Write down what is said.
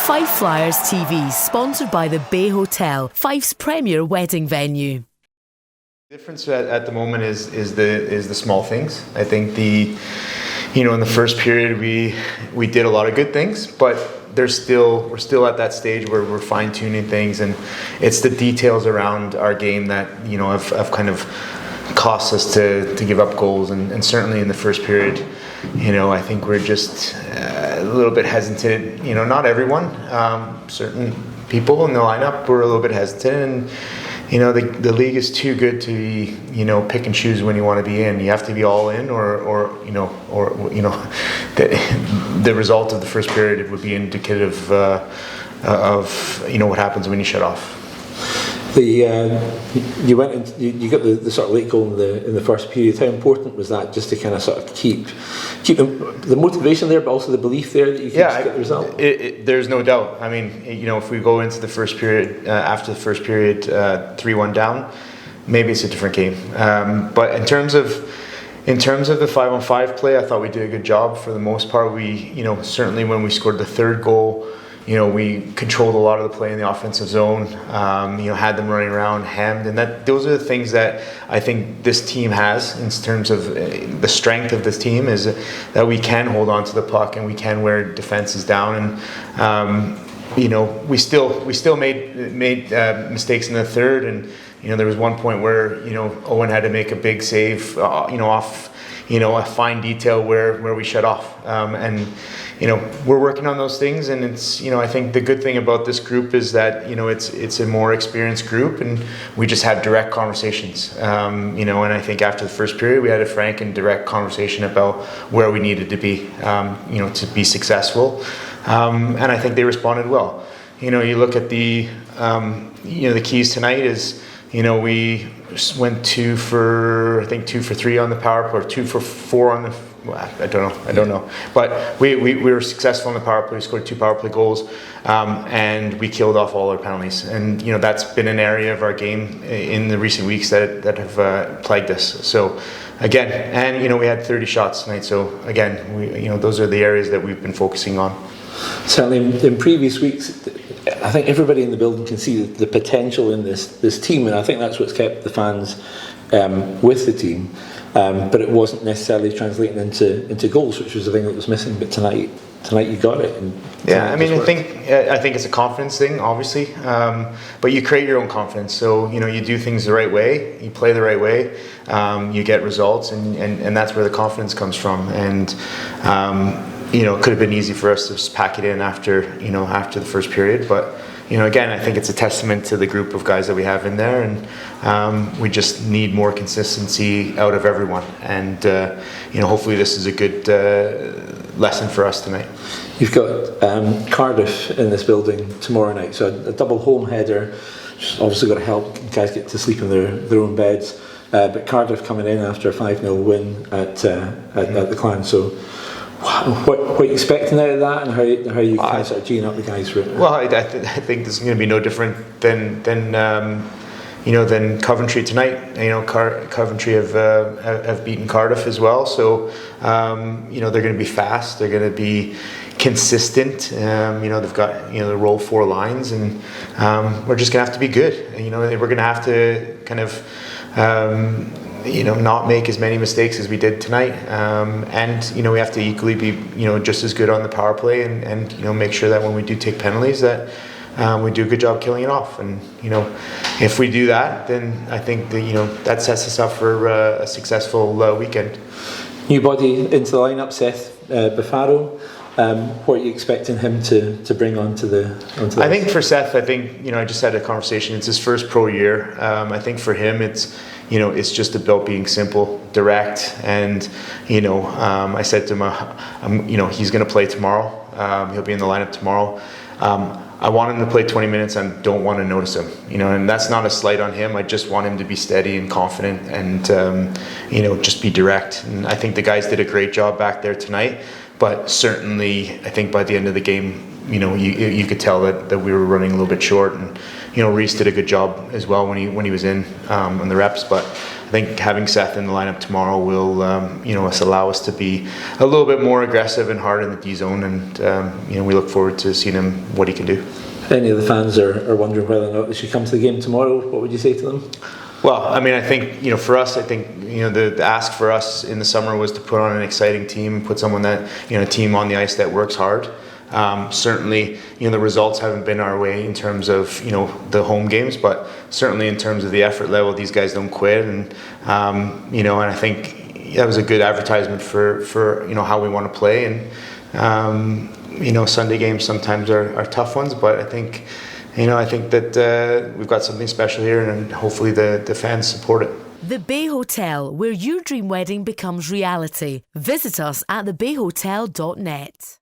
Fife Flyers TV, sponsored by the Bay Hotel, Fife's premier wedding venue. The difference at the moment is the small things. I think in the first period we did a lot of good things, but we're still at that stage where we're fine tuning things, and it's the details around our game that have kind of cost us to give up goals, and certainly in the first period, I think we're just a little bit hesitant. Not everyone, certain people in the lineup were a little bit hesitant, and the league is too good to be pick and choose when you want to be in. You have to be all in, or the result of the first period would be indicative of what happens when you shut off. You went and you got the sort of late goal in the first period. How important was that, just to kind of sort of keep the motivation there, but also the belief there that you can get the result? There's no doubt. I mean, if we go into the first period, after the first period, 3-1 down, maybe it's a different game. But in terms of the 5-on-5 play, I thought we did a good job for the most part. We, certainly when we scored the third goal, we controlled a lot of the play in the offensive zone, had them running around, hemmed, and those are the things that I think this team has in terms of the strength of this team, is that we can hold on to the puck and we can wear defenses down, and we still made mistakes in the third, and there was one point where Owen had to make a big save off a fine detail where we shut off, and we're working on those things, and it's I think the good thing about this group is that it's a more experienced group, and we just have direct conversations, and I think after the first period we had a frank and direct conversation about where we needed to be to be successful, and I think they responded well. You look at the keys tonight is we went 2 for 3 on the power play, or 2 for 4 on the. Well, I don't know. But we were successful in the power play. We scored 2 power play goals, and we killed off all our penalties. And that's been an area of our game in the recent weeks that have plagued us. So again, and we had 30 shots tonight. So again, those are the areas that we've been focusing on. Certainly, in previous weeks, I think everybody in the building can see the potential in this team, and I think that's what's kept the fans with the team. But it wasn't necessarily translating into goals, which was the thing that was missing. But tonight you got it. And I think it's a confidence thing, obviously. But you create your own confidence. So you do things the right way, you play the right way, you get results, and that's where the confidence comes from. And it could have been easy for us to just pack it in after the first period, but. Again, I think it's a testament to the group of guys that we have in there, and we just need more consistency out of everyone. And hopefully, this is a good lesson for us tonight. You've got Cardiff in this building tomorrow night, so a double home header. Obviously, got to help guys get to sleep in their own beds. But Cardiff coming in after a 5-0 win at the Clan, so. What are you expecting out of that, and how you kind of sort of geeing up the guys for it? Well, I think this is going to be no different than Coventry tonight. Coventry have beaten Cardiff as well, so they're going to be fast. They're going to be consistent. They've got the roll 4 lines, and we're just going to have to be good. We're going to have to kind of. Not make as many mistakes as we did tonight, and we have to equally be just as good on the power play, and make sure that when we do take penalties that we do a good job killing it off. And if we do that, then I think that sets us up for a successful weekend. New body into the lineup, Seth Bufaro. What are you expecting him to bring onto the? I think for Seth, I just had a conversation. It's his first pro year. I think for him, it's just about being simple, direct, and I said to him, he's going to play tomorrow. He'll be in the lineup tomorrow. I want him to play 20 minutes and don't want to notice him, and that's not a slight on him. I just want him to be steady and confident and, just be direct. And I think the guys did a great job back there tonight, but certainly I think by the end of the game, you could tell that we were running a little bit short, and Reese did a good job as well when he was in on the reps. But I think having Seth in the lineup tomorrow will allow us to be a little bit more aggressive and hard in the D zone, and we look forward to seeing him what he can do. If any of the fans are wondering whether or not they should come to the game tomorrow, what would you say to them? Well, I mean, I think, for us, the ask for us in the summer was to put on an exciting team, put someone that, a team on the ice that works hard. Certainly, the results haven't been our way in terms of, the home games, but certainly in terms of the effort level, these guys don't quit. And, and I think that was a good advertisement for how we want to play. And, Sunday games sometimes are tough ones, but I think that we've got something special here, and hopefully the fans support it. The Bay Hotel, where your dream wedding becomes reality. Visit us at thebayhotel.net.